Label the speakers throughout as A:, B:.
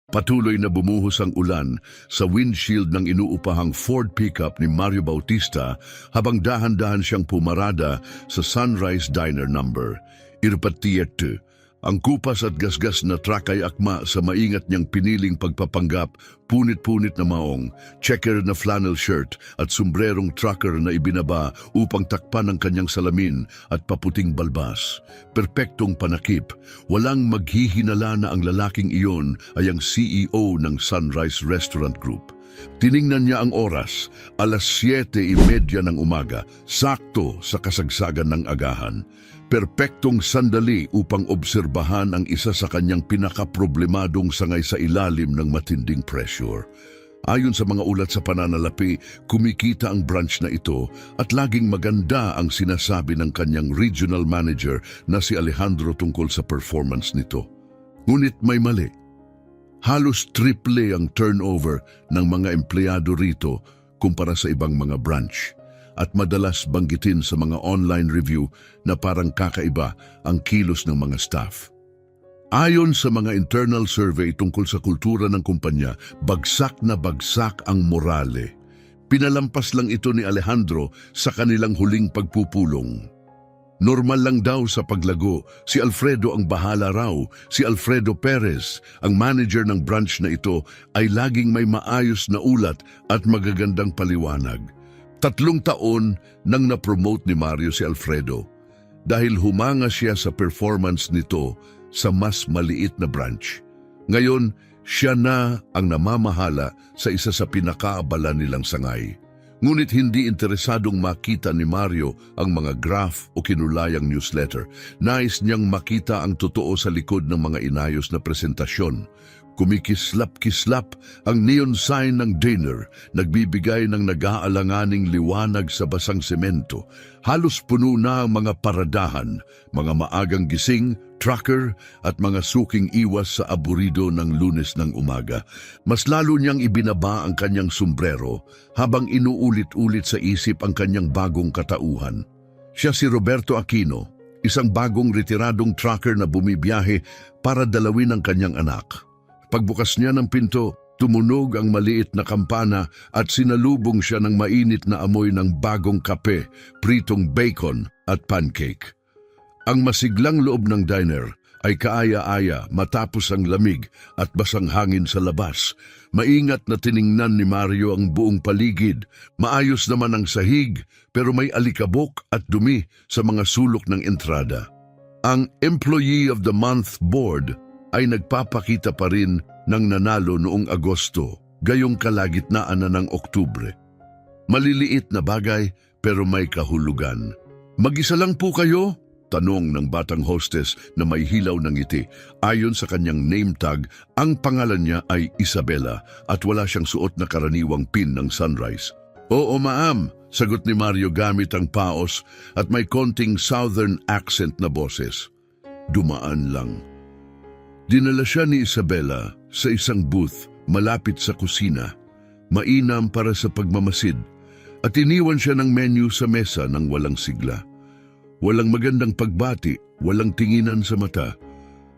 A: Patuloy na bumuhos ang ulan sa windshield ng inuupahang Ford pickup ni Mario Bautista habang dahan-dahan siyang pumarada sa Sunrise Diner number. Irpatiyete. Ang kupas at gasgas na truck ay akma sa maingat niyang piniling pagpapanggap, punit-punit na maong, checker na flannel shirt at sombrerong trucker na ibinaba upang takpan ang kanyang salamin at paputing balbas. Perpektong panakip, walang maghihinala na ang lalaking iyon ay ang CEO ng Sunrise Restaurant Group. Tiningnan niya ang oras, 7:30 ng umaga, sakto sa kasagsagan ng agahan. Perpektong sandali upang obserbahan ang isa sa kanyang pinakaproblemadong sangay sa ilalim ng matinding pressure. Ayon sa mga ulat sa pananalapi, kumikita ang branch na ito at laging maganda ang sinasabi ng kanyang regional manager na si Alejandro tungkol sa performance nito. Ngunit may mali. Halos triple ang turnover ng mga empleyado rito kumpara sa ibang mga branch. At madalas banggitin sa mga online review na parang kakaiba ang kilos ng mga staff. Ayon sa mga internal survey tungkol sa kultura ng kumpanya, bagsak na bagsak ang morale. Pinalampas lang ito ni Alejandro sa kanilang huling pagpupulong. Normal lang daw sa paglago, si Alfredo ang bahala raw. Si Alfredo Perez, ang manager ng branch na ito, ay laging may maayos na ulat at magagandang paliwanag. 3 taon nang na-promote ni Mario si Alfredo dahil humanga siya sa performance nito sa mas maliit na branch. Ngayon, siya na ang namamahala sa isa sa pinakaabala nilang sangay. Ngunit hindi interesadong makita ni Mario ang mga graph o kinulayang newsletter. Nais niyang makita ang totoo sa likod ng mga inayos na presentasyon. Kumikislap-kislap ang neon sign ng dinner, nagbibigay ng nag-aalanganing liwanag sa basang semento. Halos puno na ang mga paradahan, mga maagang gising, trucker at mga suking iwas sa aburido ng Lunes ng umaga. Mas lalo niyang ibinaba ang kanyang sombrero habang inuulit-ulit sa isip ang kanyang bagong katauhan. Siya si Roberto Aquino, isang bagong retiradong trucker na bumibiyahe para dalawin ang kanyang anak. Pagbukas niya ng pinto, tumunog ang maliit na kampana at sinalubong siya ng mainit na amoy ng bagong kape, pritong bacon at pancake. Ang masiglang loob ng diner ay kaaya-aya matapos ang lamig at basang hangin sa labas. Maingat na tiningnan ni Mario ang buong paligid. Maayos naman ang sahig pero may alikabok at dumi sa mga sulok ng entrada. Ang Employee of the Month Board ay nagpapakita pa rin ng nanalo noong Agosto, gayong kalagitnaan na ng Oktubre. Maliliit na bagay pero may kahulugan. Mag-isa lang po kayo? Tanong ng batang hostess na may hilaw ng ngiti. Ayon sa kanyang name tag, ang pangalan niya ay Isabela at wala siyang suot na karaniwang pin ng Sunrise. Oo ma'am, sagot ni Mario gamit ang paos at may konting southern accent na boses. Dumaan lang. Dinala siya ni Isabela sa isang booth malapit sa kusina, mainam para sa pagmamasid, at iniwan siya ng menu sa mesa ng walang sigla. Walang magandang pagbati, walang tinginan sa mata.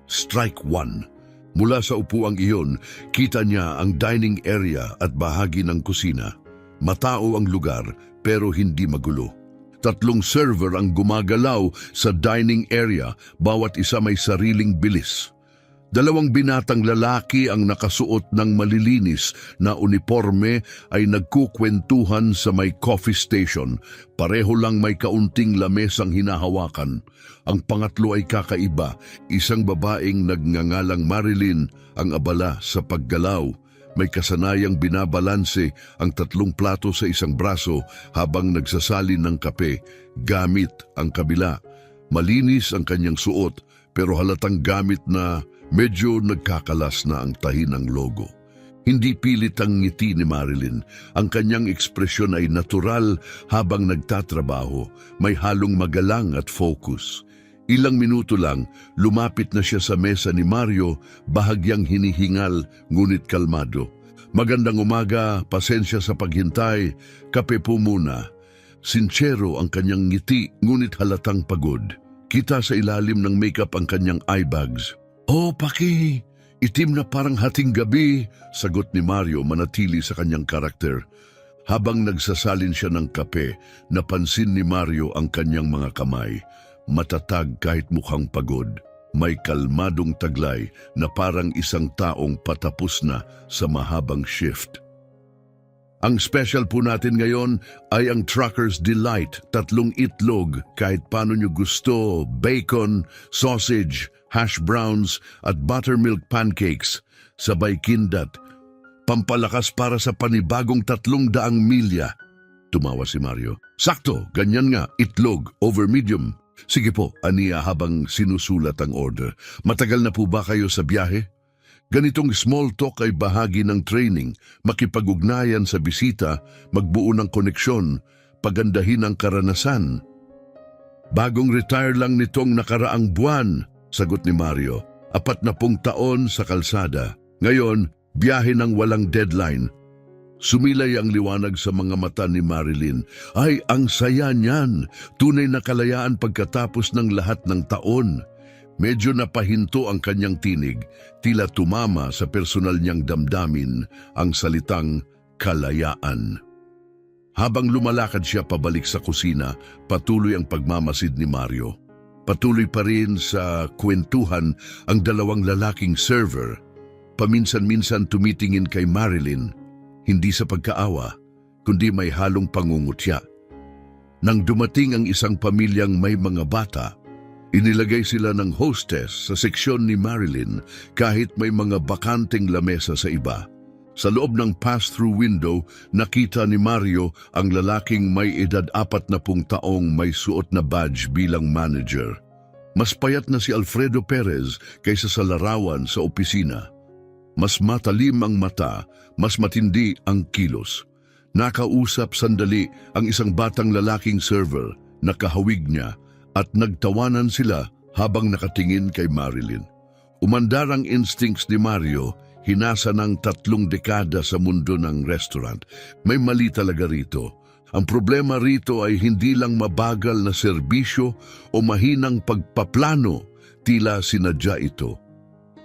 A: Strike 1. Mula sa upuang iyon, kita niya ang dining area at bahagi ng kusina. Matao ang lugar pero hindi magulo. 3 server ang gumagalaw sa dining area, bawat isa may sariling bilis. 2 binatang lalaki ang nakasuot ng malilinis na uniforme ay nagkukwentuhan sa may coffee station. Pareho lang may kaunting lamesang hinahawakan. Ang pangatlo ay kakaiba, isang babaeng nagngangalang Marilyn ang abala sa paggalaw. May kasanayang binabalanse ang 3 plato sa isang braso habang nagsasalin ng kape, gamit ang kabila. Malinis ang kanyang suot pero halatang gamit na medyo nagkakalas na ang tahi ng logo. Hindi pilit ang ngiti ni Marilyn. Ang kanyang ekspresyon ay natural habang nagtatrabaho, may halong magalang at focus. Ilang minuto lang, lumapit na siya sa mesa ni Mario, bahagyang hinihingal ngunit kalmado. Magandang umaga, pasensya sa paghintay, kape po muna. Sinsyero ang kanyang ngiti ngunit halatang pagod. Kita sa ilalim ng makeup ang kanyang eye bags. Oh, Paki, Itim na parang hating gabi, sagot ni Mario manatili sa kanyang karakter. Habang nagsasalin siya ng kape, napansin ni Mario ang kanyang mga kamay. Matatag kahit mukhang pagod. May kalmadong taglay na parang isang taong patapos na sa mahabang shift. Ang special po natin ngayon ay ang Trucker's Delight, 3 itlog kahit paano nyo gusto, bacon, sausage, hash browns at buttermilk pancakes, sabay kindat. Pampalakas para sa panibagong 300 milya. Tumawa si Mario. Sakto, ganyan nga, itlog, over medium. Sige po, aniya habang sinusulat ang order. Matagal na po ba kayo sa biyahe? Ganitong small talk ay bahagi ng training, makipag-ugnayan sa bisita, magbuo ng koneksyon, pagandahin ang karanasan. Bagong retire lang nitong nakaraang buwan, sagot ni Mario. 40 taon sa kalsada. Ngayon, biyahe ng walang deadline. Sumilay ang liwanag sa mga mata ni Marilyn. Ay, ang saya niyan! Tunay na kalayaan pagkatapos ng lahat ng taon. Medyo napahinto ang kanyang tinig, tila tumama sa personal niyang damdamin ang salitang kalayaan. Habang lumalakad siya pabalik sa kusina, patuloy ang pagmamasid ni Mario. Patuloy pa rin sa kwentuhan ang 2 lalaking server. Paminsan-minsan tumitingin kay Marilyn, hindi sa pagkaawa, kundi may halong pangungutya. Nang dumating ang isang pamilyang may mga bata, inilagay sila ng hostess sa seksyon ni Marilyn kahit may mga bakanteng lamesa sa iba. Sa loob ng pass-through window, nakita ni Mario ang lalaking may edad 40 taong may suot na badge bilang manager. Mas payat na si Alfredo Perez kaysa sa larawan sa opisina. Mas matalim ang mata, mas matindi ang kilos. Nakausap sandali ang isang batang lalaking server, nakahawig niya, at nagtawanan sila habang nakatingin kay Marilyn. Umandar ang instincts ni Mario, hinasa ng 3 dekada sa mundo ng restaurant. May mali talaga rito. Ang problema rito ay hindi lang mabagal na serbisyo o mahinang pagpaplano, tila sinadya ito.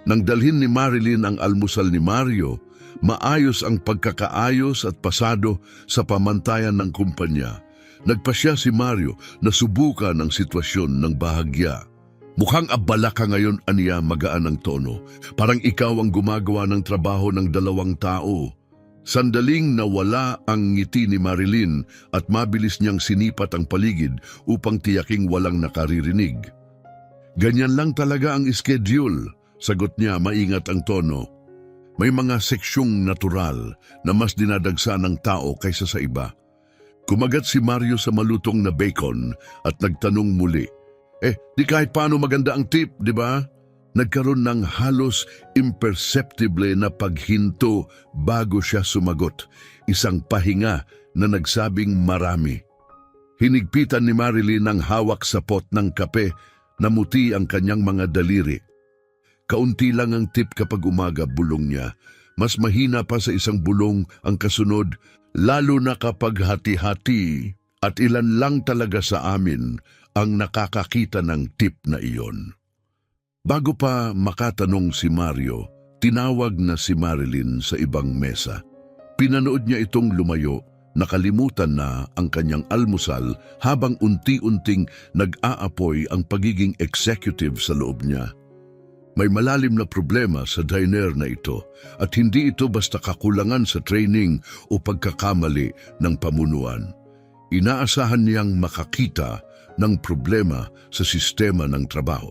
A: Nang dalhin ni Marilyn ang almusal ni Mario, maayos ang pagkakaayos at pasado sa pamantayan ng kumpanya. Nagpasya si Mario na subukan ang sitwasyon ng bahagya. Mukhang abala ka ngayon, aniya, magaan ang tono. Parang ikaw ang gumagawa ng trabaho ng 2 tao. Sandaling nawala ang ngiti ni Marilyn at mabilis niyang sinipat ang paligid upang tiyaking walang nakaririnig. Ganyan lang talaga ang schedule, sagot niya, maingat ang tono. May mga seksyong natural na mas dinadagsa ng tao kaysa sa iba. Kumagat si Mario sa malutong na bacon at nagtanong muli. Di kahit paano maganda ang tip, di ba? Nagkaroon ng halos imperceptible na paghinto bago siya sumagot. Isang pahinga na nagsabing marami. Hinigpitan ni Marilyn ang hawak sa pot ng kape, namuti ang kanyang mga daliri. Kaunti lang ang tip kapag umaga, bulong niya. Mas mahina pa sa isang bulong ang kasunod, lalo na kapag hati-hati, at ilan lang talaga sa amin ang nakakakita ng tip na iyon. Bago pa makatanong si Mario, tinawag na si Marilyn sa ibang mesa. Pinanood niya itong lumayo, nakalimutan na ang kanyang almusal habang unti-unting nag-aapoy ang pagiging executive sa loob niya. May malalim na problema sa diner na ito at hindi ito basta kakulangan sa training o pagkakamali ng pamunuan. Inaasahan niyang makakita ng problema sa sistema ng trabaho.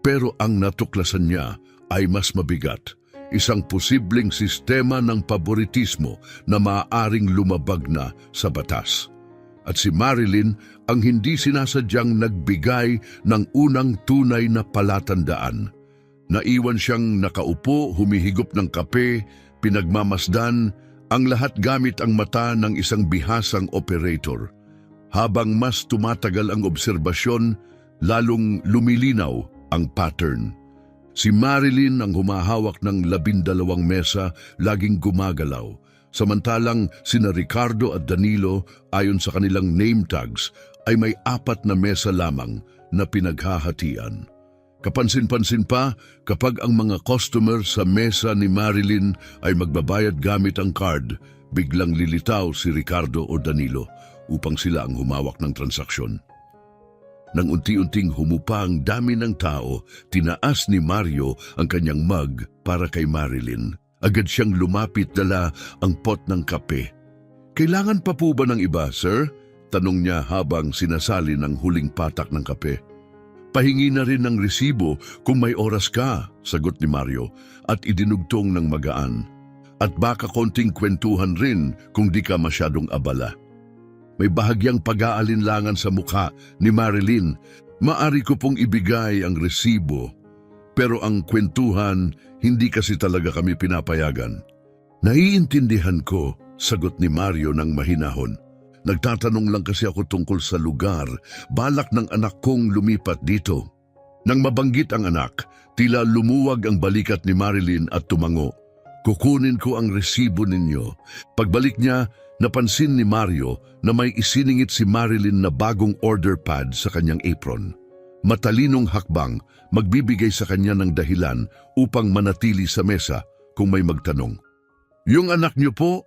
A: Pero ang natuklasan niya ay mas mabigat, isang posibleng sistema ng paboritismo na maaaring lumabag na sa batas. At si Marilyn ang hindi sinasadyang nagbigay ng unang tunay na palatandaan. Naiwan siyang nakaupo, humihigop ng kape, pinagmamasdan, ang lahat gamit ang mata ng isang bihasang operator. Habang mas tumatagal ang obserbasyon, lalong lumilinaw ang pattern. Si Marilyn ang humahawak ng 12 mesa, laging gumagalaw. Samantalang sina Ricardo at Danilo, ayon sa kanilang name tags, ay may 4 na mesa lamang na pinaghahatian. Kapansin-pansin pa, kapag ang mga customer sa mesa ni Marilyn ay magbabayad gamit ang card, biglang lilitaw si Ricardo o Danilo upang sila ang humawak ng transaksyon. Nang unti-unting humupa ang dami ng tao, tinaas ni Mario ang kanyang mug para kay Marilyn. Agad siyang lumapit, dala ang pot ng kape. "Kailangan pa po ba ng iba, sir?" tanong niya habang sinasali ng huling patak ng kape. "Pahingi na rin ng resibo kung may oras ka," sagot ni Mario at idinugtong ng magaan. "At baka konting kwentuhan rin kung di ka masyadong abala." May bahagyang pag-aalinlangan sa mukha ni Marilyn. "Maari ko pong ibigay ang resibo, pero ang kwentuhan hindi kasi talaga kami pinapayagan." "Naiintindihan ko," sagot ni Mario ng mahinahon. "Nagtatanong lang kasi ako tungkol sa lugar. Balak ng anak kong lumipat dito." Nang mabanggit ang anak, tila lumuwag ang balikat ni Marilyn at tumango. "Kukunin ko ang resibo ninyo." Pagbalik niya, napansin ni Mario na may isiningit si Marilyn na bagong order pad sa kanyang apron. Matalinong hakbang, magbibigay sa kanya ng dahilan upang manatili sa mesa kung may magtanong. "Yung anak niyo po,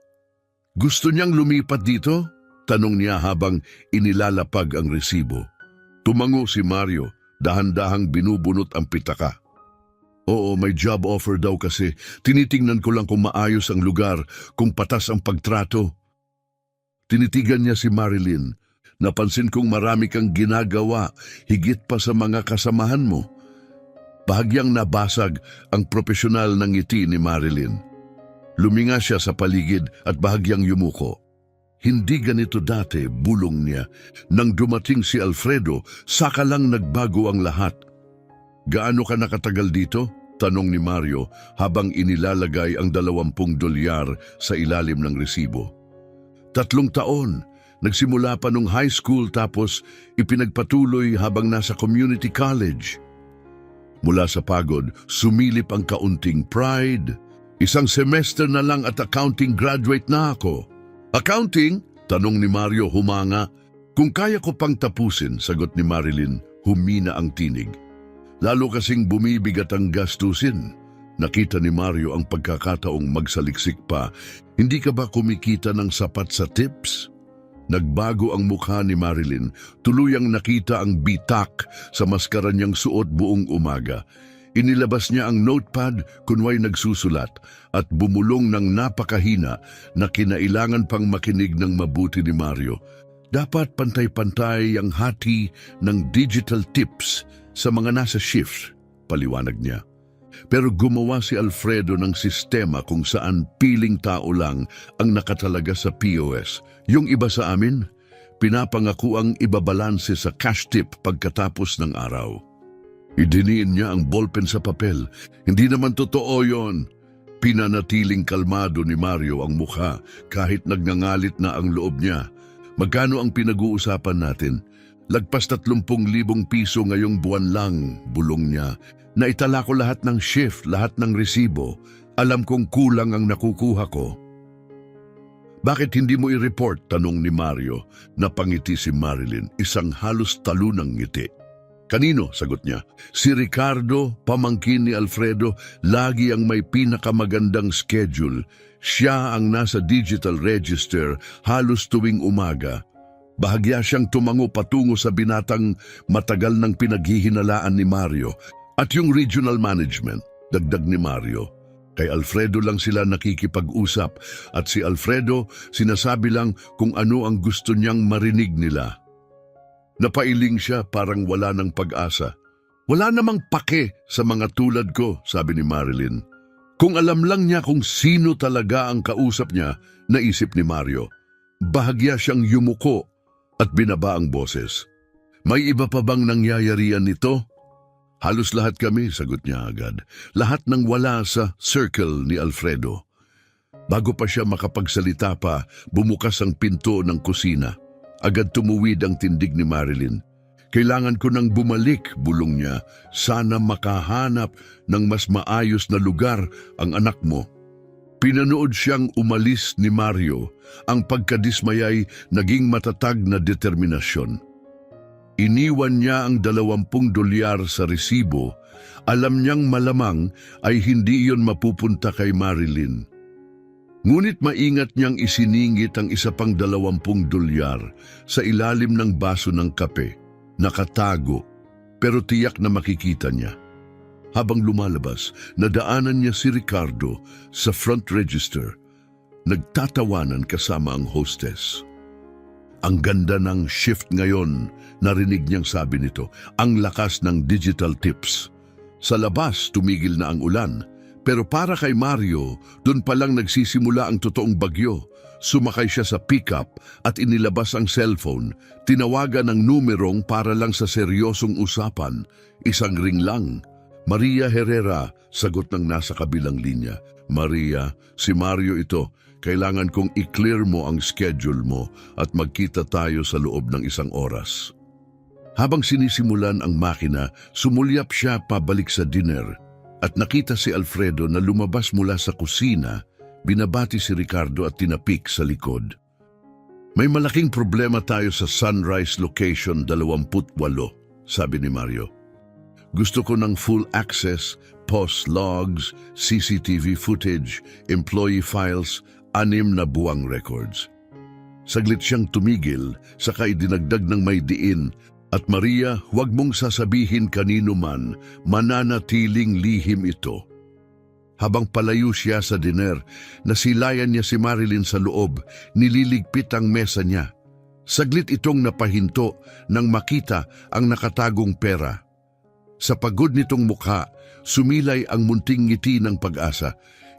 A: gusto niyang lumipat dito?" tanong niya habang inilalapag ang resibo. Tumango si Mario, dahan-dahang binubunot ang pitaka. "Oo, may job offer daw kasi. Tinitingnan ko lang kung maayos ang lugar, kung patas ang pagtrato." Tinitigan niya si Marilyn. "Napansin kong marami kang ginagawa, higit pa sa mga kasamahan mo." Bahagyang nabasag ang profesional ng ngiti ni Marilyn. Luminga siya sa paligid at bahagyang yumuko. "Hindi ganito dati," bulong niya. "Nang dumating si Alfredo, saka lang nagbago ang lahat." "Gaano ka nakatagal dito?" tanong ni Mario habang inilalagay ang $20 sa ilalim ng resibo. 3 taon. Nagsimula pa nung high school tapos ipinagpatuloy habang nasa community college. Mula sa pagod, sumilip ang kaunting pride. "1 semester na lang at accounting graduate na ako." "Accounting?" tanong ni Mario humanga. "Kung kaya ko pang tapusin," sagot ni Marilyn, humina ang tinig. "Lalo kasing bumibigat ang gastusin." Nakita ni Mario ang pagkakataong magsaliksik pa. "Hindi ka ba kumikita ng sapat sa tips?" Nagbago ang mukha ni Marilyn. Tuluyang nakita ang bitak sa maskara niyang suot buong umaga. Inilabas niya ang notepad kunway nagsusulat at bumulong ng napakahina na kinailangan pang makinig ng mabuti ni Mario. Dapat pantay-pantay ang hati ng digital tips sa mga nasa shift, paliwanag niya. Pero gumawa si Alfredo ng sistema kung saan piling tao lang ang nakatalaga sa POS. Yung iba sa amin, pinapangako ang ibabalanse sa cash tip pagkatapos ng araw. Idiniin niya ang ballpen sa papel. "Hindi naman totoo yon." Pinanatiling kalmado ni Mario ang mukha kahit nagngangalit na ang loob niya. "Magkano ang pinag-uusapan natin?" "Lagpas 30,000 piso ngayong buwan lang," bulong niya. "Naitala ko lahat ng shift, lahat ng resibo. Alam kong kulang ang nakukuha ko." "Bakit hindi mo i-report?" tanong ni Mario. Napangiti si Marilyn, isang halos talunang ngiti. "Kanino?" sagot niya. "Si Ricardo, pamangkin ni Alfredo, lagi ang may pinakamagandang schedule. Siya ang nasa digital register halos tuwing umaga." Bahagya siyang tumango patungo sa binatang matagal nang pinaghihinalaan ni Mario. "At yung regional management," dagdag ni Mario. "Kay Alfredo lang sila nakikipag-usap at si Alfredo sinasabi lang kung ano ang gusto niyang marinig nila." Napailing siya, parang wala ng pag-asa. "Wala namang pake sa mga tulad ko," sabi ni Marilyn. Kung alam lang niya kung sino talaga ang kausap niya, naisip ni Mario. Bahagya siyang yumuko at binaba ang boses. "May iba pa bang nangyayarian nito?" "Halos lahat kami," sagot niya agad. "Lahat ng wala sa circle ni Alfredo." Bago pa siya makapagsalita pa, bumukas ang pinto ng kusina. Agad tumuwid ang tindig ni Marilyn. "Kailangan ko nang bumalik," bulong niya. "Sana makahanap ng mas maayos na lugar ang anak mo." Pinanood siyang umalis ni Mario. Ang pagkadismayay naging matatag na determinasyon. Iniwan niya ang 20 dolyar sa resibo. Alam niyang malamang ay hindi iyon mapupunta kay Marilyn. Ngunit maingat niyang isiningit ang isa pang 20 dolyar sa ilalim ng baso ng kape. Nakatago, pero tiyak na makikita niya. Habang lumalabas, nadaanan niya si Ricardo sa front register. Nagtatawanan kasama ang hostess. Ang ganda ng shift ngayon, narinig niyang sabi nito, ang lakas ng digital tips. Sa labas, tumigil na ang ulan. Pero para kay Mario, doon palang nagsisimula ang totoong bagyo. Sumakay siya sa pickup at inilabas ang cellphone. Tinawagan ng numerong para lang sa seryosong usapan. Isang ring lang. Maria Herrera, sagot ng nasa kabilang linya. Maria, si Mario ito. Kailangan kong i-clear mo ang schedule mo at magkita tayo sa loob ng 1 oras. Habang sinisimulan ang makina, sumulyap siya pabalik sa dinner at nakita si Alfredo na lumabas mula sa kusina, binabati si Ricardo at tinapik sa likod. May malaking problema tayo sa Sunrise Location 28, sabi ni Mario. Gusto ko ng full access, post logs, CCTV footage, employee files, 6 na buwang records. Saglit siyang tumigil, saka idinagdag ng may diin, at Maria, huwag mong sasabihin kanino man, mananatiling lihim ito. Habang palayo siya sa dinner, nasilayan niya si Marilyn sa loob, nililigpit ang mesa niya. Saglit itong napahinto nang makita ang nakatagong pera. Sa pagod nitong mukha, sumilay ang munting ngiti ng pag-asa.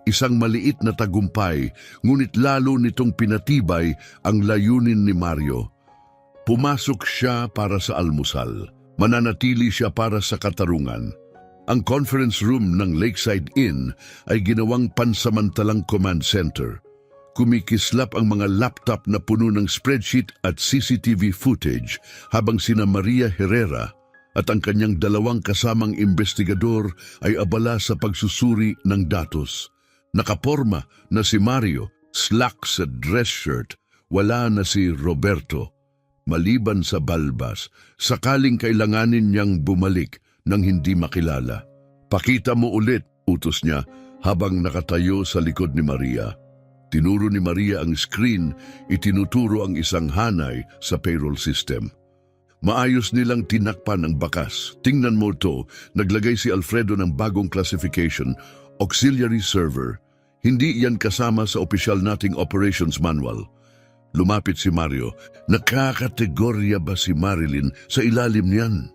A: Isang maliit na tagumpay, ngunit lalo nitong pinatibay ang layunin ni Mario. Pumasok siya para sa almusal. Mananatili siya para sa katarungan. Ang conference room ng Lakeside Inn ay ginawang pansamantalang command center. Kumikislap ang mga laptop na puno ng spreadsheet at CCTV footage habang sina Maria Herrera at ang kanyang 2 kasamang investigador ay abala sa pagsusuri ng datos. Nakaporma na si Mario, slacks at dress shirt, wala na si Roberto. Maliban sa balbas, sakaling kailanganin niyang bumalik nang hindi makilala. Pakita mo ulit, utos niya habang nakatayo sa likod ni Maria. Tinuro ni Maria ang screen, itinuturo ang isang hanay sa payroll system. Maayos nilang tinakpan ang bakas. Tingnan mo to, naglagay si Alfredo ng bagong classification, auxiliary server. Hindi yan kasama sa opisyal nating operations manual. Lumapit si Mario. Nakakategorya ba si Marilyn sa ilalim niyan?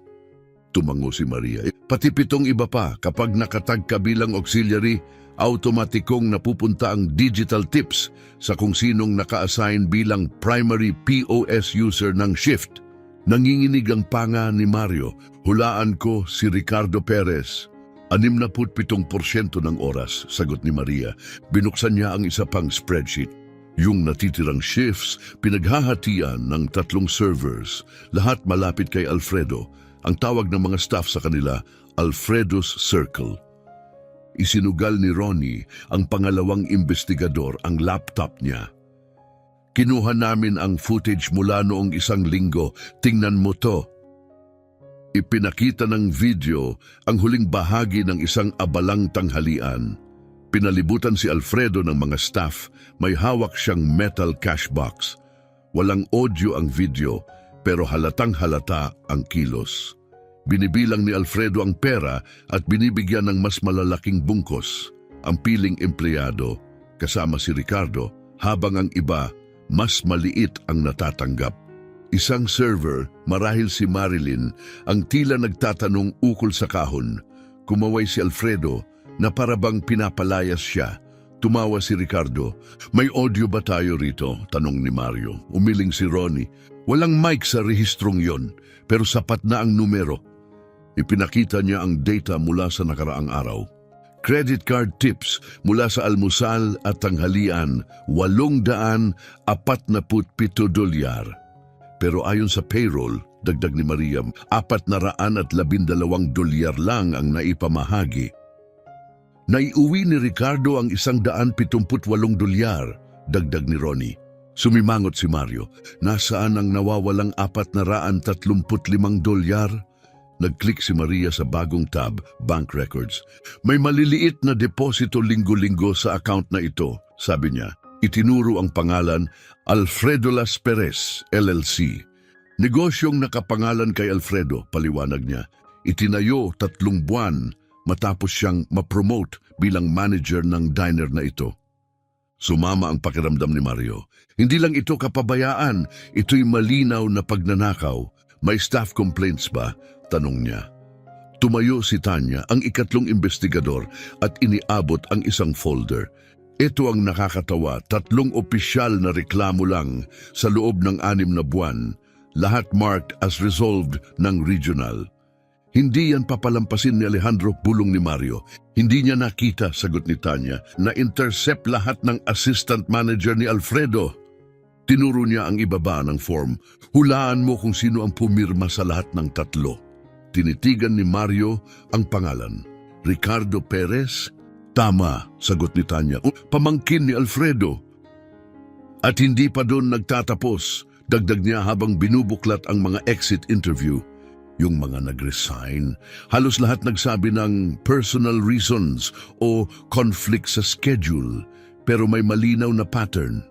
A: Tumango si Maria. Pati 7 iba pa, kapag nakatag ka bilang auxiliary, automatikong napupunta ang digital tips sa kung sinong naka-assign bilang primary POS user ng shift. Nanginginig ang panga ni Mario. Hulaan ko si Ricardo Perez. 67% ng oras, sagot ni Maria. Binuksan niya ang isa pang spreadsheet. Yung natitirang shifts, pinaghahatian ng 3 servers. Lahat malapit kay Alfredo. Ang tawag ng mga staff sa kanila, Alfredo's Circle. Isinugal ni Ronnie, ang pangalawang investigador, ang laptop niya. Kinuha namin ang footage mula noong 1 linggo. Tingnan mo to. Ipinakita ng video ang huling bahagi ng isang abalang tanghalian. Pinalibutan si Alfredo ng mga staff. May hawak siyang metal cash box. Walang audio ang video, pero halatang halata ang kilos. Binibilang ni Alfredo ang pera at binibigyan ng mas malalaking bungkos. Ang piling empleyado, kasama si Ricardo, habang ang iba, mas maliit ang natatanggap. Isang server, marahil si Marilyn, ang tila nagtatanong ukol sa kahon. Kumaway si Alfredo na parabang pinapalayas siya. Tumawa si Ricardo. May audio ba tayo rito? Tanong ni Mario. Umiling si Ronnie. Walang mic sa rehistrong yon, pero sapat na ang numero. Ipinakita niya ang data mula sa nakaraang araw. Credit card tips mula sa almusal at tanghalian, 847 dolyar. Pero ayon sa payroll, dagdag ni Maria, 412 dolyar lang ang naipamahagi. Naiuwi ni Ricardo ang 178 dolyar, dagdag ni Ronnie. Sumimangot si Mario. Nasaan ang nawawalang $435? Nag-click si Maria sa bagong tab, Bank Records. May maliliit na deposito linggo-linggo sa account na ito, sabi niya. Itinuro ang pangalan, Alfredo Las Perez, LLC. Negosyong nakapangalan kay Alfredo, paliwanag niya. Itinayo 3 buwan matapos siyang ma-promote bilang manager ng diner na ito. Sumama ang pakiramdam ni Mario. Hindi lang ito kapabayaan, ito'y malinaw na pagnanakaw. May staff complaints ba? Tanong niya. Tumayo si Tanya, ang ikatlong investigador, at iniabot ang isang folder. Ito ang nakakatawa, 3 opisyal na reklamo lang sa loob ng 6 na buwan, lahat marked as resolved ng regional. Hindi yan papalampasin ni Alejandro, bulong ni Mario. Hindi niya nakita, sagot ni Tanya, na intercept lahat ng assistant manager ni Alfredo. Tinuro niya ang ibaba ng form. Hulaan mo kung sino ang pumirma sa lahat ng 3. Tinitigan ni Mario ang pangalan. Ricardo Perez? Tama, sagot ni Tanya. Pamangkin ni Alfredo. At hindi pa doon nagtatapos. Dagdag niya habang binubuklat ang mga exit interview. Yung mga nag-resign, halos lahat nagsabi ng personal reasons o conflict sa schedule. Pero may malinaw na pattern.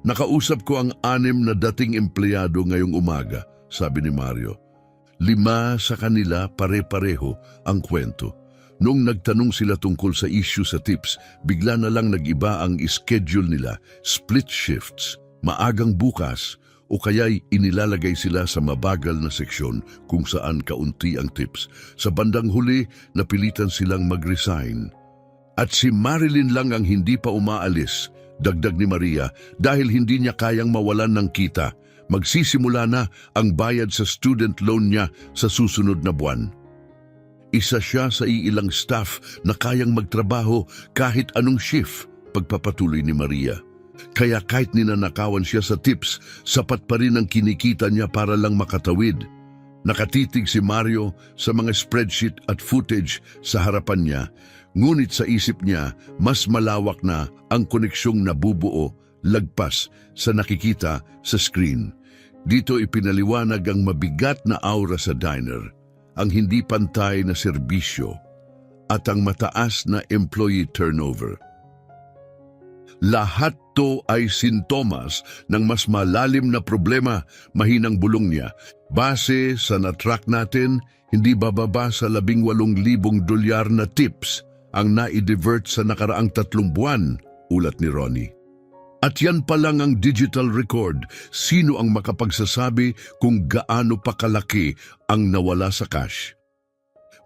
A: Nakausap ko ang 6 na dating empleyado ngayong umaga, sabi ni Mario. 5 sa kanila pare-pareho ang kwento. Noong nagtanong sila tungkol sa issue sa tips, bigla na lang nag-iba ang schedule nila, split shifts, maagang bukas, o kaya'y inilalagay sila sa mabagal na seksyon kung saan kaunti ang tips. Sa bandang huli, napilitan silang mag-resign. At si Marilyn lang ang hindi pa umaalis, dagdag ni Maria, dahil hindi niya kayang mawalan ng kita. Magsisimula na ang bayad sa student loan niya sa susunod na buwan. Isa siya sa iilang staff na kayang magtrabaho kahit anong shift, pagpapatuloy ni Maria. Kaya kahit ninanakawan siya sa tips, sapat pa rin ang kinikita niya para lang makatawid. Nakatitig si Mario sa mga spreadsheet at footage sa harapan niya, ngunit sa isip niya mas malawak na ang koneksyong nabubuo lagpas sa nakikita sa screen. Dito ipinaliwanag ang mabigat na aura sa diner, ang hindi pantay na serbisyo, at ang mataas na employee turnover. Lahat to ay sintomas ng mas malalim na problema, mahinang bulong niya. Base sa na-track natin, hindi bababa sa $18,000 na tips ang nai-divert sa nakaraang 3 buwan, ulat ni Ronnie. At yan pa lang ang digital record. Sino ang makapagsasabi kung gaano pa kalaki ang nawala sa cash?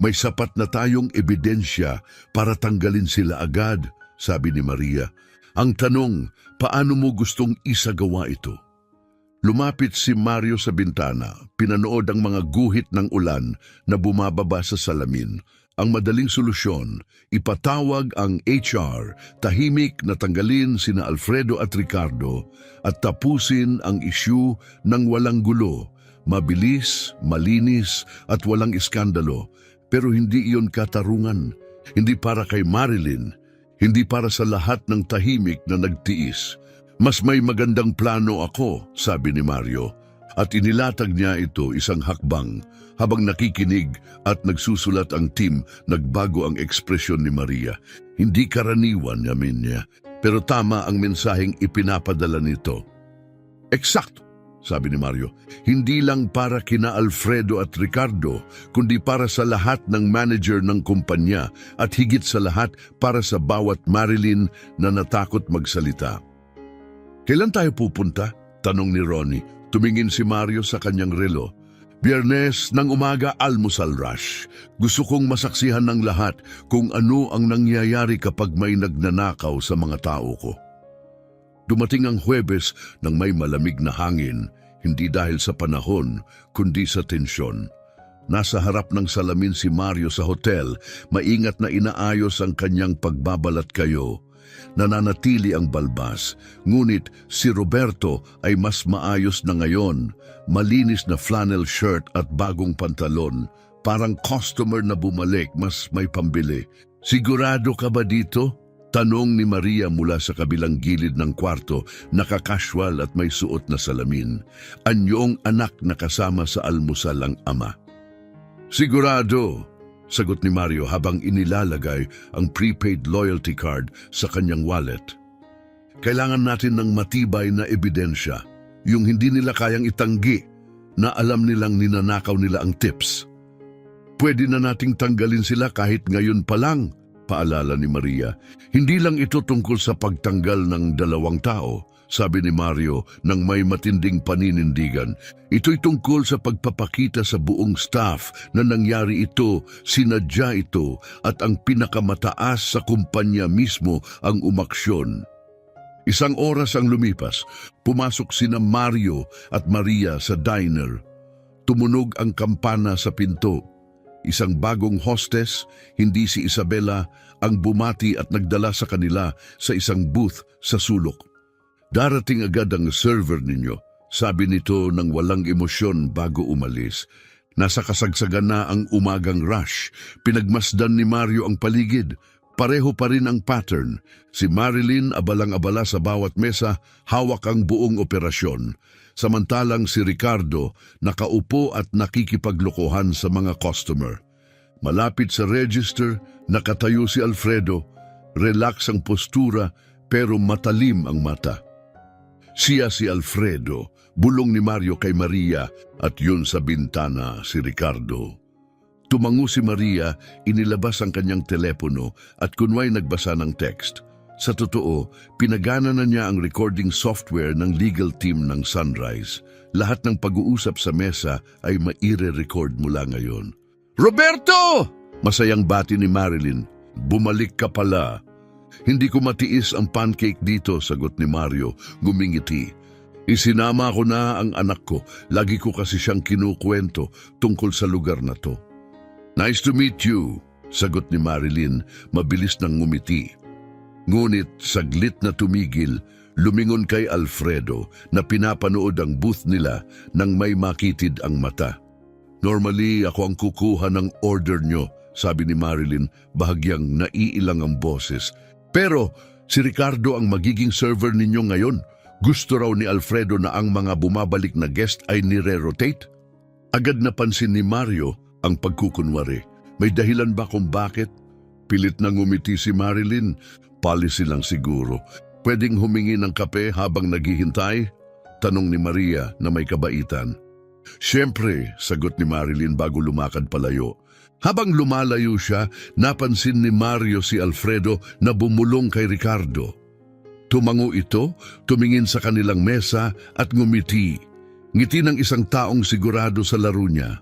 A: May sapat na tayong ebidensya para tanggalin sila agad, sabi ni Maria. Ang tanong, paano mo gustong isagawa ito? Lumapit si Mario sa bintana, pinanood ang mga guhit ng ulan na bumababa sa salamin. Ang madaling solusyon, ipatawag ang HR, tahimik na tanggalin sina Alfredo at Ricardo at tapusin ang issue ng walang gulo, mabilis, malinis at walang iskandalo. Pero hindi iyon katarungan, hindi para kay Marilyn, hindi para sa lahat ng tahimik na nagtiis. Mas may magandang plano ako, sabi ni Mario. At inilatag niya ito isang hakbang. Habang nakikinig at nagsusulat ang team, nagbago ang ekspresyon ni Maria. Hindi karaniwan, yamin niya. Pero tama ang mensaheng ipinapadala nito. Eksakto, sabi ni Mario. Hindi lang para kina Alfredo at Ricardo, kundi para sa lahat ng manager ng kumpanya at higit sa lahat para sa bawat Marilyn na natakot magsalita. Kailan tayo pupunta? Tanong ni Ronnie. Tumingin si Mario sa kanyang relo. Biyernes ng umaga, almusal rush. Gusto kong masaksihan ng lahat kung ano ang nangyayari kapag may nagnanakaw sa mga tao ko. Dumating ang Huwebes nang may malamig na hangin, hindi dahil sa panahon, kundi sa tensyon. Nasa harap ng salamin si Mario sa hotel, maingat na inaayos ang kanyang pagbabalat kayo. Nananatili ang balbas, ngunit si Roberto ay mas maayos na ngayon, malinis na flannel shirt at bagong pantalon, parang customer na bumalik, mas may pambili. Sigurado ka ba dito? Tanong ni Maria mula sa kabilang gilid ng kwarto, nakakasual at may suot na salamin. Anyong anak na kasama sa almusal ang ama. Sigurado, sagot ni Mario habang inilalagay ang prepaid loyalty card sa kanyang wallet. Kailangan natin ng matibay na ebidensya, yung hindi nila kayang itanggi na alam nilang ninanakaw nila ang tips. Pwede na nating tanggalin sila kahit ngayon pa lang, paalala ni Maria. Hindi lang ito tungkol sa pagtanggal ng 2 tao, sabi ni Mario nang may matinding paninindigan. Ito'y tungkol sa pagpapakita sa buong staff na nangyari ito, sinadya ito at ang pinakamataas sa kumpanya mismo ang umaksyon. 1 oras ang lumipas, pumasok sina Mario at Maria sa diner. Tumunog ang kampana sa pinto. Isang bagong hostess, hindi si Isabela, ang bumati at nagdala sa kanila sa isang booth sa sulok. Darating agad ang server ninyo, sabi nito ng walang emosyon bago umalis. Nasa kasagsagan na ang umagang rush. Pinagmasdan ni Mario ang paligid. Pareho pa rin ang pattern. Si Marilyn abalang-abala sa bawat mesa, hawak ang buong operasyon. Samantalang si Ricardo nakaupo at nakikipaglokohan sa mga customer. Malapit sa register, nakatayo si Alfredo. Relax ang postura pero matalim ang mata. Siya si Alfredo, bulong ni Mario kay Maria at yun sa bintana si Ricardo. Tumango si Maria, inilabas ang kanyang telepono at kunway nagbasa ng text. Sa totoo, pinagana na niya ang recording software ng legal team ng Sunrise. Lahat ng pag-uusap sa mesa ay maire-record mula ngayon. Roberto! Masayang bati ni Marilyn. Bumalik ka pala. Hindi ko matiis ang pancake dito, sagot ni Mario, gumingiti. Isinama ko na ang anak ko. Lagi ko kasi siyang kinukwento tungkol sa lugar na to. Nice to meet you, sagot ni Marilyn, mabilis nang ngumiti. Ngunit saglit na tumigil, lumingon kay Alfredo na pinapanood ang booth nila nang may makitid ang mata. Normally, ako ang kukuha ng order nyo, sabi ni Marilyn, bahagyang naiilang ang boses. Pero si Ricardo ang magiging server ninyo ngayon. Gusto raw ni Alfredo na ang mga bumabalik na guest ay nire-rotate? Agad napansin ni Mario ang pagkukunwari. May dahilan ba kung bakit? Pilit na ngumiti si Marilyn. Policy lang siguro. Pwedeng humingi ng kape habang naghihintay? Tanong ni Maria na may kabaitan. Siyempre, sagot ni Marilyn bago lumakad palayo. Habang lumalayo siya, napansin ni Mario si Alfredo na bumulong kay Ricardo. Tumango ito, tumingin sa kanilang mesa at ngumiti. Ngiti ng isang taong sigurado sa laro niya.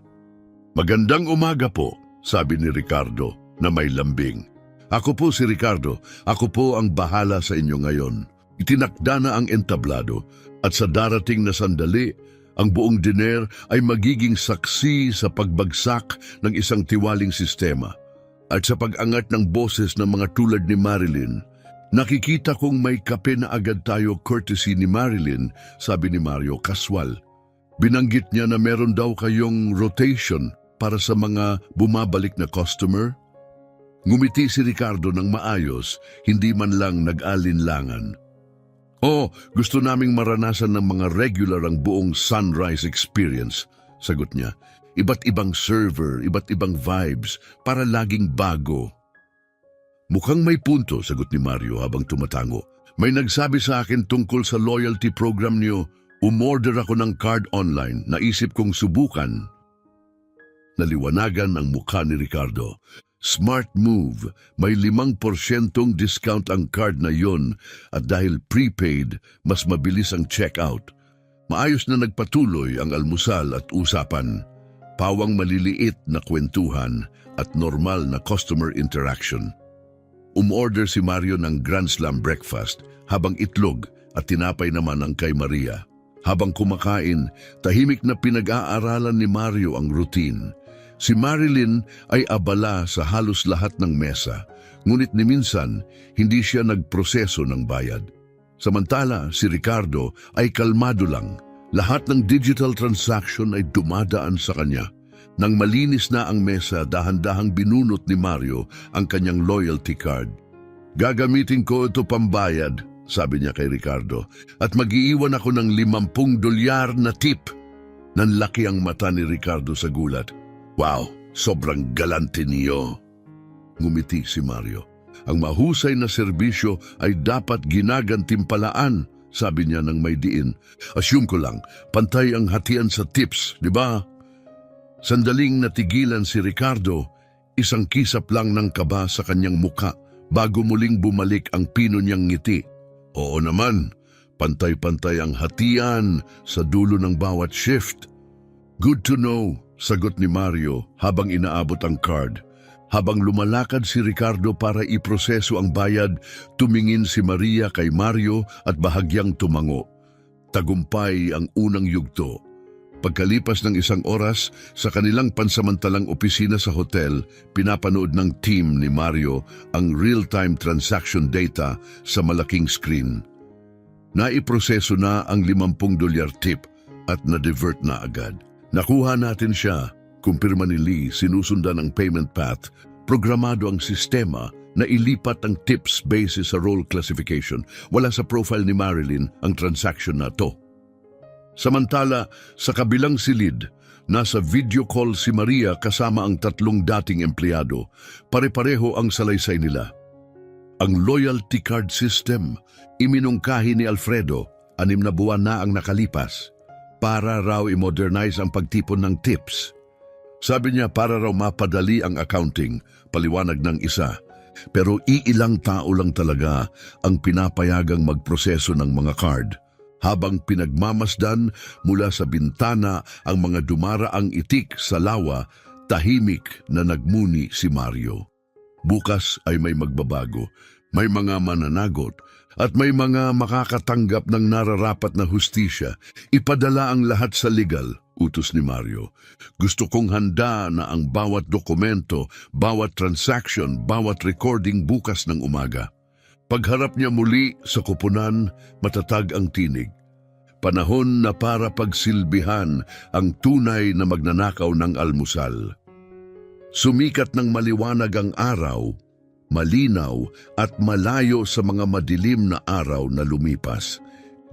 A: Magandang umaga po, sabi ni Ricardo na may lambing. Ako po si Ricardo, ako po ang bahala sa inyo ngayon. Itinakda na ang entablado at sa darating na sandali, ang buong diner ay magiging saksi sa pagbagsak ng isang tiwaling sistema. At sa pag-angat ng boses ng mga tulad ni Marilyn, nakikita kong may kape na agad tayo courtesy ni Marilyn, sabi ni Mario kaswal. Binanggit niya na meron daw kayong rotation para sa mga bumabalik na customer. Ngumiti si Ricardo ng maayos, hindi man lang nag-alinlangan. Gusto naming maranasan ng mga regular ang buong Sunrise experience, sagot niya. Iba't ibang server, iba't ibang vibes, para laging bago. Mukhang may punto, sagot ni Mario habang tumatango. May nagsabi sa akin tungkol sa loyalty program niyo. Umorder ako ng card online, naisip kong subukan. Naliwanagan ang mukha ni Ricardo. Smart move, may 5% discount ang card na yon at dahil prepaid, mas mabilis ang checkout. Maayos na nagpatuloy ang almusal at usapan. Pawang maliliit na kwentuhan at normal na customer interaction. Umorder si Mario ng Grand Slam breakfast habang itlog at tinapay naman ang kay Maria. Habang kumakain, tahimik na pinag-aaralan ni Mario ang routine. Si Marilyn ay abala sa halos lahat ng mesa, ngunit ni minsan hindi siya nagproseso ng bayad. Samantala, si Ricardo ay kalmado lang. Lahat ng digital transaction ay dumadaan sa kanya. Nang malinis na ang mesa, dahan-dahang binunot ni Mario ang kanyang loyalty card. Gagamitin ko ito pambayad, sabi niya kay Ricardo, at mag-iiwan ako ng $50 na tip. Nanlaki ang mata ni Ricardo sa gulat. Wow, sobrang galante niyo. Ngumiti si Mario. Ang mahusay na serbisyo ay dapat ginagantimpalaan, sabi niya ng may diin. Assume ko lang, pantay ang hatian sa tips, di ba? Sandaling natigilan si Ricardo, isang kisap lang ng kaba sa kanyang muka bago muling bumalik ang pino niyang ngiti. Oo naman, pantay-pantay ang hatian sa dulo ng bawat shift. Good to know, sagot ni Mario habang inaabot ang card. Habang lumalakad si Ricardo para iproseso ang bayad, tumingin si Maria kay Mario at bahagyang tumango. Tagumpay ang unang yugto. Pagkalipas ng 1 oras, sa kanilang pansamantalang opisina sa hotel, pinapanood ng team ni Mario ang real-time transaction data sa malaking screen. Naiproseso na ang $50 tip at na-divert na agad. Nakuha natin siya. Kumpirma ni Lee, sinusundan ang payment path, programado ang sistema na ilipat ang tips basis sa role classification. Wala sa profile ni Marilyn ang transaction na to. Samantala, sa kabilang silid, nasa video call si Maria kasama ang 3 dating empleyado. Pare-pareho ang salaysay nila. Ang loyalty card system, iminungkahi ni Alfredo, 6 na buwan na ang nakalipas, para raw i-modernize ang pagtipon ng tips. Sabi niya para raw mapadali ang accounting, paliwanag ng isa. Pero iilang tao lang talaga ang pinapayagang magproseso ng mga card. Habang pinagmamasdan mula sa bintana ang mga dumaraang itik sa lawa, tahimik na nagmuni si Mario. Bukas ay may magbabago, may mga mananagot, at may mga makakatanggap ng nararapat na hustisya. Ipadala ang lahat sa legal, utos ni Mario. Gusto kong handa na ang bawat dokumento, bawat transaction, bawat recording bukas ng umaga. Pagharap niya muli sa kupunan, matatag ang tinig. Panahon na para pagsilbihan ang tunay na magnanakaw ng almusal. Sumikat ng maliwanag ang araw, malinaw at malayo sa mga madilim na araw na lumipas.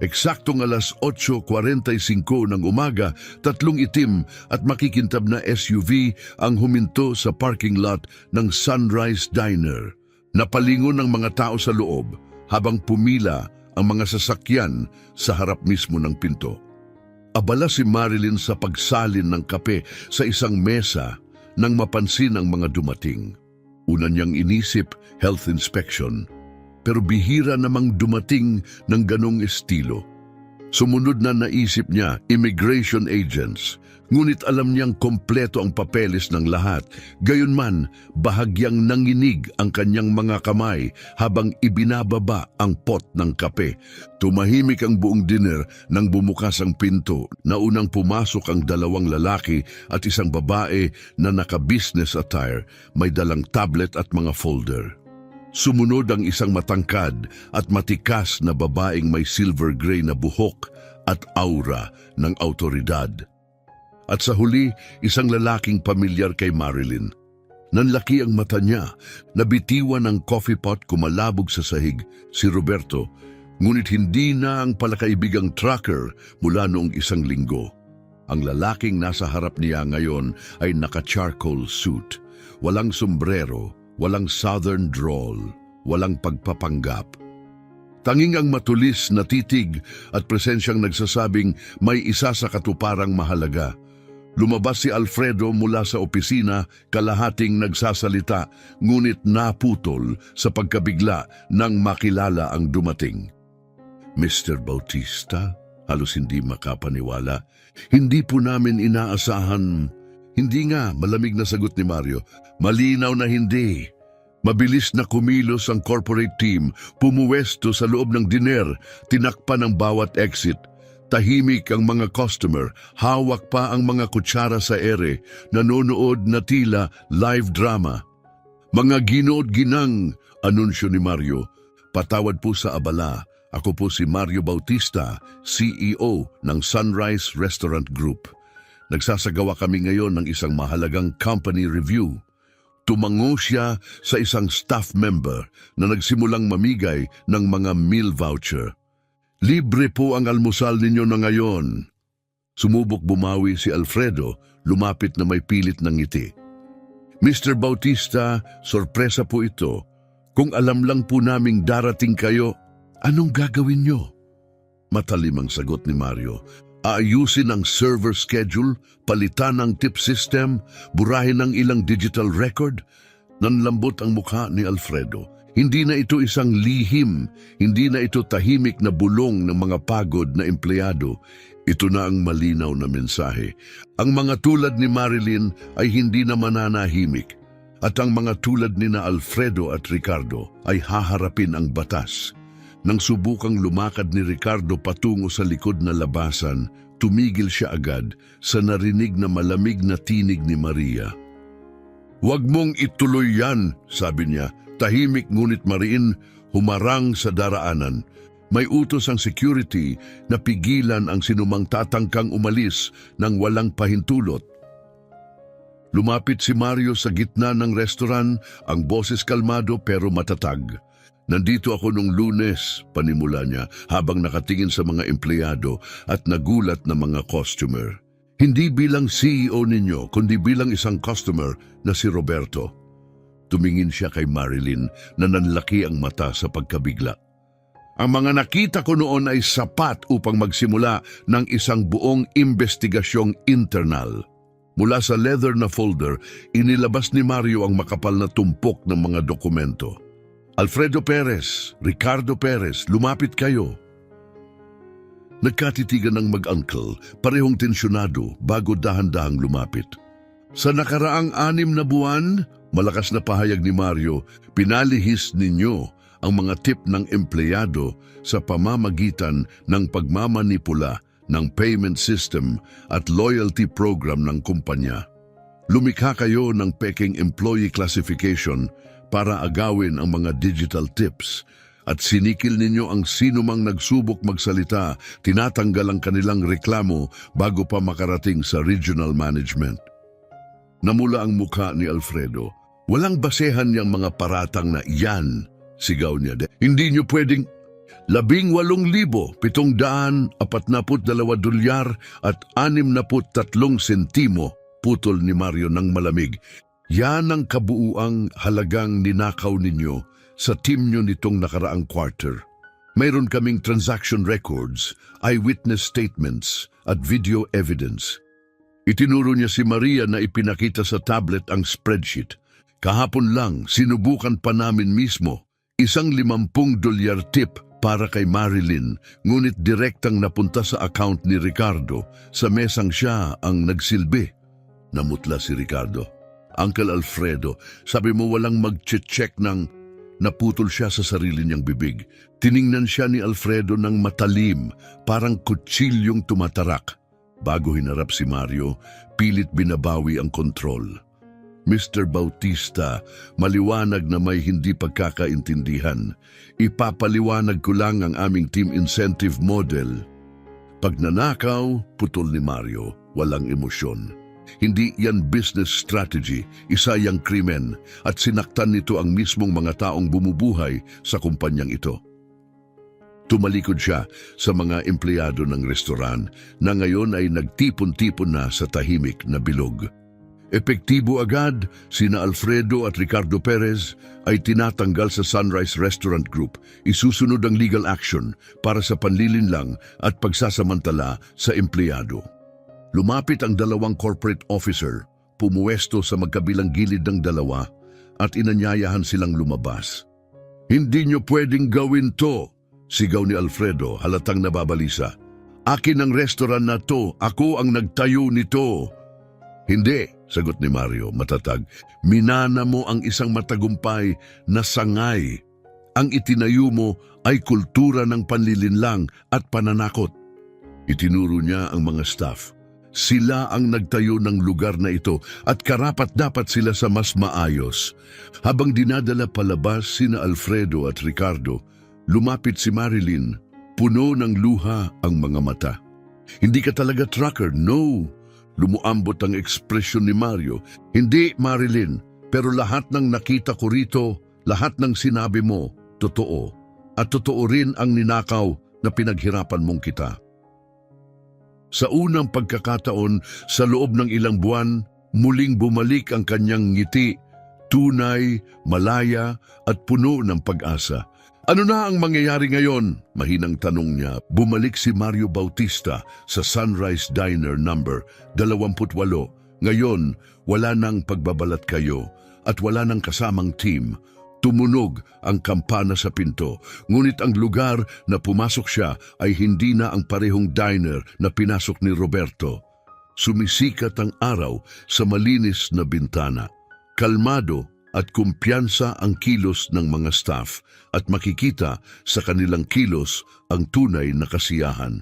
A: Eksaktong 8:45 ng umaga, 3 itim at makikintab na SUV ang huminto sa parking lot ng Sunrise Diner. Napalingon ng mga tao sa loob habang pumila ang mga sasakyan sa harap mismo ng pinto. Abala si Marilyn sa pagsalin ng kape sa isang mesa nang mapansin ang mga dumating. Una niyang inisip, health inspection. Pero bihira namang dumating ng ganong estilo. Sumunod na naisip niya, immigration agents. Ngunit alam niyang kompleto ang papeles ng lahat. Gayunman, bahagyang nanginig ang kanyang mga kamay habang ibinababa ang pot ng kape. Tumahimik ang buong dinner nang bumukas ang pinto na unang pumasok ang 2 lalaki at isang babae na naka-business attire, may dalang tablet at mga folder. Sumunod ang isang matangkad at matikas na babaeng may silver-gray na buhok at aura ng autoridad. At sa huli, isang lalaking pamilyar kay Marilyn. Nanlaki ang mata niya, nabitiwan ng coffee pot kumalabog sa sahig, si Roberto, ngunit hindi na ang palakaibigang trucker mula noong 1 linggo. Ang lalaking nasa harap niya ngayon ay naka-charcoal suit, walang sombrero, walang southern drawl, walang pagpapanggap. Tanging ang matulis na titig at presensyang nagsasabing may isa sa katuparang mahalaga. Lumabas si Alfredo mula sa opisina, kalahating nagsasalita, ngunit naputol sa pagkabigla nang makilala ang dumating. Mr. Bautista, halos hindi makapaniwala. Hindi po namin inaasahan. Hindi nga, malamig na sagot ni Mario. Malinaw na hindi. Mabilis na kumilos ang corporate team, pumuwesto sa loob ng diner, tinakpan ang bawat exit. Tahimik ang mga customer, hawak pa ang mga kutsara sa ere, nanonood na tila live drama. Mga ginood-ginang, anunsyo ni Mario. Patawad po sa abala, ako po si Mario Bautista, CEO ng Sunrise Restaurant Group. Nagsasagawa kami ngayon ng isang mahalagang company review. Tumango siya sa isang staff member na nagsimulang mamigay ng mga meal voucher. Libre po ang almusal ninyo na ngayon. Sumubok bumawi si Alfredo, lumapit na may pilit ng ngiti. Mr. Bautista, sorpresa po ito. Kung alam lang po naming darating kayo, anong gagawin nyo? Matalim ang sagot ni Mario. Aayusin ang server schedule, palitan ang tip system, burahin ang ilang digital record. Nanlambot ang mukha ni Alfredo. Hindi na ito isang lihim, hindi na ito tahimik na bulong ng mga pagod na empleyado. Ito na ang malinaw na mensahe. Ang mga tulad ni Marilyn ay hindi na mananahimik. At ang mga tulad ni na Alfredo at Ricardo ay haharapin ang batas. Nang subukang lumakad ni Ricardo patungo sa likod na labasan, tumigil siya agad sa narinig na malamig na tinig ni Maria. "Huwag mong ituloy yan," sabi niya. Tahimik ngunit mariin, humarang sa daraanan. May utos ang security na pigilan ang sinumang tatangkang umalis nang walang pahintulot. Lumapit si Mario sa gitna ng restoran, ang boses kalmado pero matatag. "Nandito ako nung Lunes," panimula niya habang nakatingin sa mga empleyado at nagulat na mga customer. "Hindi bilang CEO ninyo, kundi bilang isang customer na si Roberto." Tumingin siya kay Marilyn na nanlaki ang mata sa pagkabigla. "Ang mga nakita ko noon ay sapat upang magsimula ng isang buong investigasyong internal." Mula sa leather na folder, inilabas ni Mario ang makapal na tumpok ng mga dokumento. "Alfredo Perez, Ricardo Perez, lumapit kayo." Nagkatitigan ng mag-uncle, parehong tensyonado bago dahan-dahang lumapit. "Sa nakaraang 6 na buwan," malakas na pahayag ni Mario, "pinalihis ninyo ang mga tip ng empleyado sa pamamagitan ng pagmamanipula ng payment system at loyalty program ng kumpanya. Lumikha kayo ng peking employee classification para agawin ang mga digital tips at sinikil ninyo ang sinumang nagsubok magsalita, tinatanggal ang kanilang reklamo bago pa makarating sa regional management." Namula ang mukha ni Alfredo. "Walang basehan niyang mga paratang na yan," sigaw niya. "Hindi niyo pwedeng 18,742 dolyar at 63 sentimo," putol ni Mario ng malamig. "Yan ang kabuuang halagang ninakaw ninyo sa team nyo nitong nakaraang quarter. Mayroon kaming transaction records, eyewitness statements at video evidence." Itinuro niya si Maria na ipinakita sa tablet ang spreadsheet. "Kahapon lang, sinubukan pa namin mismo. Isang 50 dolyar tip para kay Marilyn, ngunit direktang napunta sa account ni Ricardo sa mesang siya ang nagsilbi." Namutla si Ricardo. "Uncle Alfredo, sabi mo walang mag-check ng..." Naputol siya sa sarili niyang bibig. Tiningnan siya ni Alfredo ng matalim, parang kutsilyong tumatarak. Bago hinarap si Mario, pilit binabawi ang kontrol. "Mr. Bautista, maliwanag na may hindi pagkakaintindihan. Ipapaliwanag ko lang ang aming team incentive model." "Pagnanakaw," putol ni Mario, walang emosyon. "Hindi yan business strategy, isa yang krimen at sinaktan nito ang mismong mga taong bumubuhay sa kumpanyang ito." Tumalikod siya sa mga empleyado ng restoran na ngayon ay nagtipon-tipon na sa tahimik na bilog. Epektibo agad, sina Alfredo at Ricardo Perez ay tinatanggal sa Sunrise Restaurant Group. Isusunod ang legal action para sa panlilinlang at pagsasamantala sa empleyado. Lumapit ang 2 corporate officer, pumuwesto sa magkabilang gilid ng dalawa at inanyayahan silang lumabas. "Hindi niyo pwedeng gawin to," sigaw ni Alfredo, halatang nababalisa. "Akin ang restaurant na to, ako ang nagtayo nito." "Hindi," sagot ni Mario, matatag. "Minana mo ang isang matagumpay na sangay. Ang itinayo mo ay kultura ng panlilinlang at pananakot." Itinuro niya ang mga staff. Sila ang nagtayo ng lugar na ito at karapat-dapat sila sa mas maayos. Habang dinadala palabas sina Alfredo at Ricardo, lumapit si Marilyn. Puno ng luha ang mga mata. "Hindi ka talaga trucker, no?" Lumuambot ang ekspresyon ni Mario. "Hindi, Marilyn. Pero lahat ng nakita ko rito, lahat ng sinabi mo, totoo. At totoo rin ang ninakaw na pinaghirapan mong kita. Sa unang pagkakataon, sa loob ng ilang buwan, muling bumalik ang kanyang ngiti, tunay, malaya at puno ng pag-asa. Ano na ang mangyayari ngayon? Mahinang tanong niya. Bumalik si Mario Bautista sa Sunrise Diner number 28. Ngayon, wala nang pagbabalat kayo at wala nang kasamang team. Tumunog ang kampana sa pinto, ngunit ang lugar na pumasok siya ay hindi na ang parehong diner na pinasok ni Roberto. Sumisikat ang araw sa malinis na bintana. Kalmado at kumpiyansa ang kilos ng mga staff at makikita sa kanilang kilos ang tunay na kasiyahan.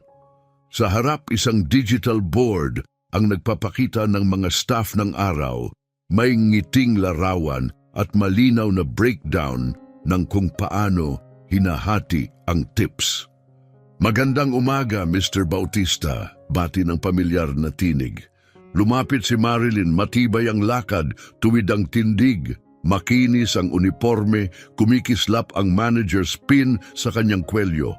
A: Sa harap isang digital board ang nagpapakita ng mga staff ng araw, may ngiting larawan at malinaw na breakdown ng kung paano hinahati ang tips. Magandang umaga, Mr. Bautista, bati ng pamilyar na tinig. Lumapit si Marilyn, matibay ang lakad, tuwid ang tindig. Makinis ang uniforme, kumikislap ang manager's pin sa kanyang kwelyo.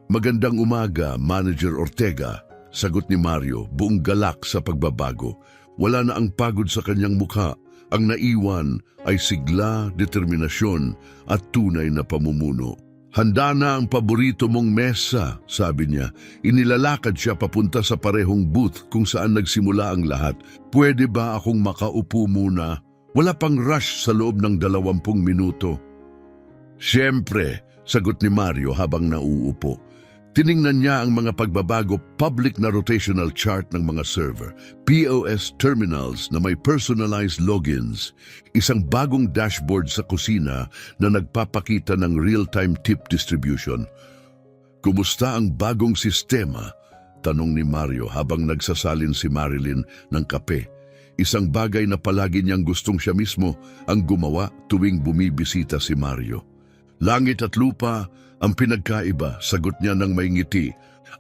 A: Magandang umaga, Manager Ortega, sagot ni Mario, buong galak sa pagbabago. Wala na ang pagod sa kanyang mukha. Ang naiwan ay sigla, determinasyon at tunay na pamumuno. Handa na ang paborito mong mesa, sabi niya. Inilalakad siya papunta sa parehong booth kung saan nagsimula ang lahat. Pwede ba akong makaupo muna? Wala pang rush sa loob ng 20 minuto. Siyempre, sagot ni Mario habang nauupo. Tiningnan niya ang mga pagbabago, public na rotational chart ng mga server, POS terminals na may personalized logins, isang bagong dashboard sa kusina na nagpapakita ng real-time tip distribution. Kumusta ang bagong sistema? Tanong ni Mario habang nagsasalin si Marilyn ng kape. Isang bagay na palagi niyang gustong siya mismo ang gumawa tuwing bumibisita si Mario. Langit at lupa ang pinagkaiba, sagot niya ng may ngiti.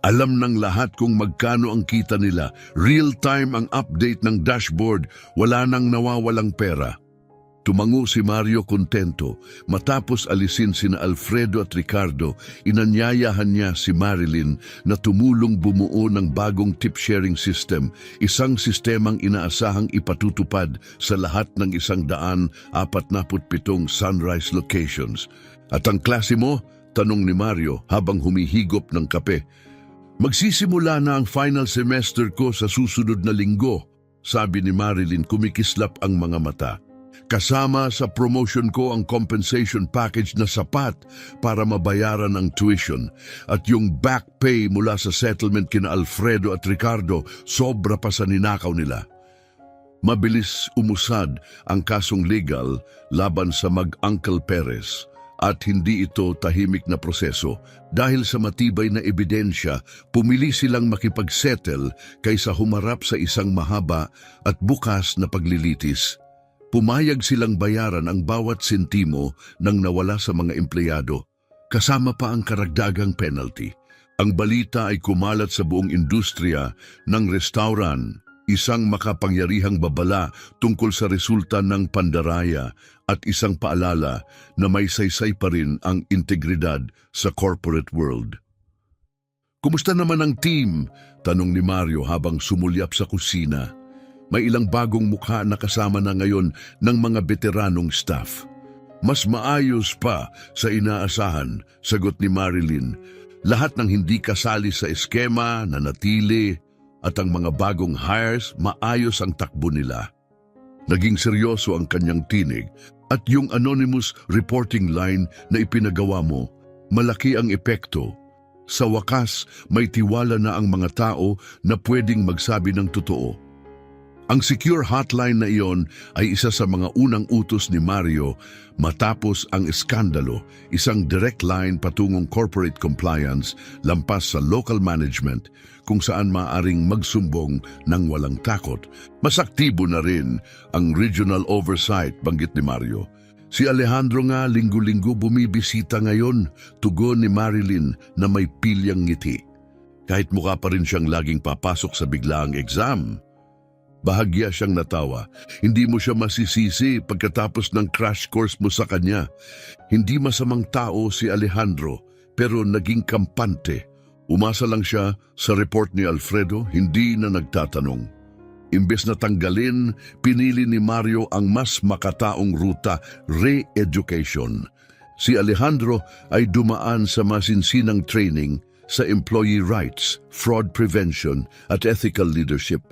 A: Alam ng lahat kung magkano ang kita nila. Real-time ang update ng dashboard, wala nang nawawalang pera. Tumango si Mario kontento. Matapos alisin sina Alfredo at Ricardo, inanyayahan niya si Marilyn na tumulong bumuo ng bagong tip-sharing system, isang sistemang inaasahang ipatutupad sa lahat ng 147 Sunrise locations. At ang klase mo? Tanong ni Mario habang humihigop ng kape. Magsisimula na ang final semester ko sa susunod na linggo, sabi ni Marilyn, kumikislap ang mga mata. Kasama sa promotion ko ang compensation package na sapat para mabayaran ang tuition at yung back pay mula sa settlement kina Alfredo at Ricardo sobra pa sa ninakaw nila. Mabilis umusad ang kasong legal laban sa mag-Uncle Perez at hindi ito tahimik na proseso. Dahil sa matibay na ebidensya, pumili silang makipagsettle kaysa humarap sa isang mahaba at bukas na paglilitis. Pumayag silang bayaran ang bawat sentimo ng nawala sa mga empleyado, kasama pa ang karagdagang penalty. Ang balita ay kumalat sa buong industriya ng restaurant, isang makapangyarihang babala tungkol sa resulta ng pandaraya at isang paalala na may saysay pa rin ang integridad sa corporate world. Kumusta naman ang team? Tanong ni Mario habang sumulyap sa kusina. May ilang bagong mukha na kasama na ngayon ng mga veteranong staff. Mas maayos pa sa inaasahan, sagot ni Marilyn. Lahat ng hindi kasali sa eskema na natili at ang mga bagong hires, maayos ang takbo nila. Naging seryoso ang kanyang tinig at yung anonymous reporting line na ipinagawa mo, malaki ang epekto. Sa wakas, may tiwala na ang mga tao na pwedeng magsabi ng totoo. Ang secure hotline na iyon ay isa sa mga unang utos ni Mario matapos ang eskandalo, isang direct line patungong corporate compliance lampas sa local management kung saan maaring magsumbong ng walang takot. Mas aktibo na rin ang regional oversight, banggit ni Mario. Si Alejandro nga linggo-linggo bumibisita ngayon, tugon ni Marilyn na may pilyang ngiti. Kahit mukha pa rin siyang laging papasok sa biglaang exam. Bahagya siyang natawa. Hindi mo siya masisisi pagkatapos ng crash course mo sa kanya. Hindi masamang tao si Alejandro, pero naging kampante. Umasa lang siya sa report ni Alfredo, hindi na nagtatanong. Imbes na tanggalin, pinili ni Mario ang mas makataong ruta, re-education. Si Alejandro ay dumaan sa masinsinang training sa employee rights, fraud prevention at ethical leadership.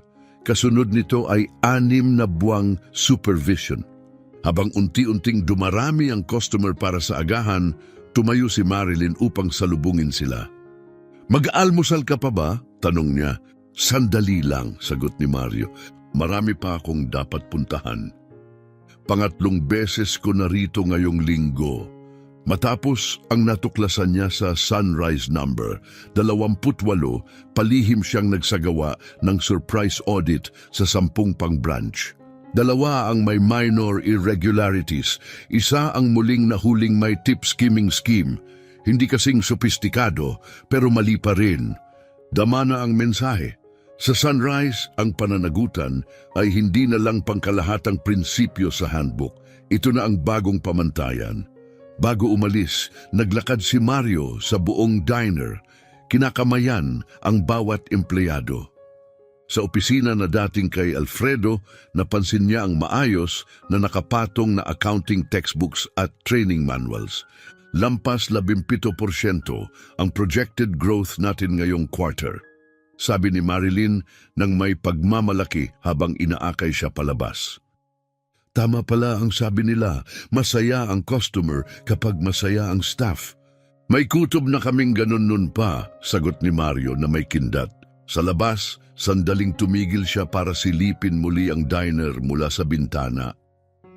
A: Kasunod nito ay 6 na buwang supervision. Habang unti-unting dumarami ang customer para sa agahan, tumayo si Marilyn upang salubungin sila. "Mag-almusal ka pa ba?" tanong niya. "Sandali lang," sagot ni Mario. "Marami pa akong dapat puntahan. Pangatlong beses ko na rito ngayong linggo." Matapos ang natuklasan niya sa Sunrise number, 28, palihim siyang nagsagawa ng surprise audit sa 10 pang branch. 2 ang may minor irregularities, 1 ang muling nahuling may tip skimming scheme. Hindi kasing sopistikado, pero mali pa rin. Dama na ang mensahe. Sa Sunrise, ang pananagutan ay hindi na lang pangkalahatang prinsipyo sa handbook. Ito na ang bagong pamantayan. Bago umalis, naglakad si Mario sa buong diner. Kinakamayan ang bawat empleyado. Sa opisina na dating kay Alfredo, napansin niya ang maayos na nakapatong na accounting textbooks at training manuals. Lampas 17% ang projected growth natin ngayong quarter. Sabi ni Marilyn nang may pagmamalaki habang inaakay siya palabas. "Tama pala ang sabi nila, masaya ang customer kapag masaya ang staff." "May kutob na kaming ganun nun pa," sagot ni Mario na may kindat. Sa labas, sandaling tumigil siya para silipin muli ang diner mula sa bintana.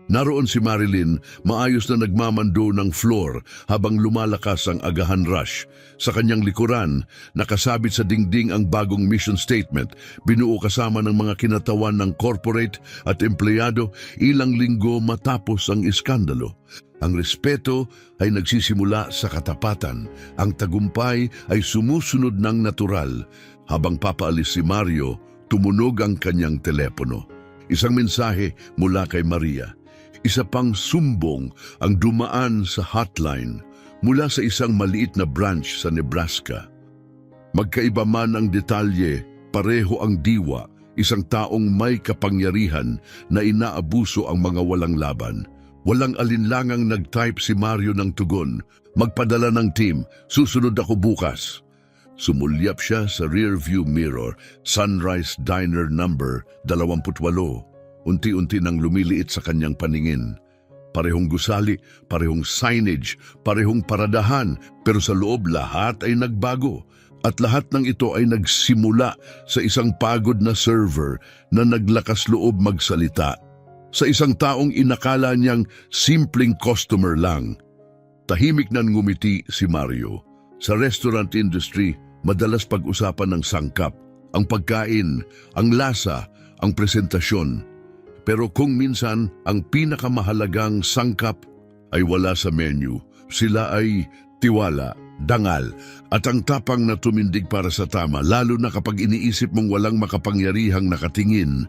A: Naroon si Marilyn, maayos na nagmamando ng floor habang lumalakas ang agahan rush. Sa kanyang likuran, nakasabit sa dingding ang bagong mission statement, binuo kasama ng mga kinatawan ng corporate at empleyado ilang linggo matapos ang iskandalo. Ang respeto ay nagsisimula sa katapatan. Ang tagumpay ay sumusunod ng natural. Habang papaalis si Mario, tumunog ang kanyang telepono. Isang mensahe mula kay Maria. Isa pang sumbong ang dumaan sa hotline mula sa isang maliit na branch sa Nebraska. Magkaiba man ang detalye, pareho ang diwa, isang taong may kapangyarihan na inaabuso ang mga walang laban. Walang alinlangang nag-type si Mario ng tugon, "Magpadala ng team, susunod ako bukas." Sumulyap siya sa rearview mirror, Sunrise Diner number 28. Unti-unti nang lumiliit sa kanyang paningin. Parehong gusali, parehong signage, parehong paradahan, pero sa loob lahat ay nagbago. At lahat ng ito ay nagsimula sa isang pagod na server na naglakas loob magsalita. Sa isang taong inakala niyang simpleng customer lang. Tahimik na ngumiti si Mario. Sa restaurant industry, madalas pag-usapan ng sangkap, ang pagkain, ang lasa, ang presentasyon. Pero kung minsan ang pinakamahalagang sangkap ay wala sa menu, sila ay tiwala, dangal, at ang tapang na tumindig para sa tama, lalo na kapag iniisip mong walang makapangyarihang nakatingin.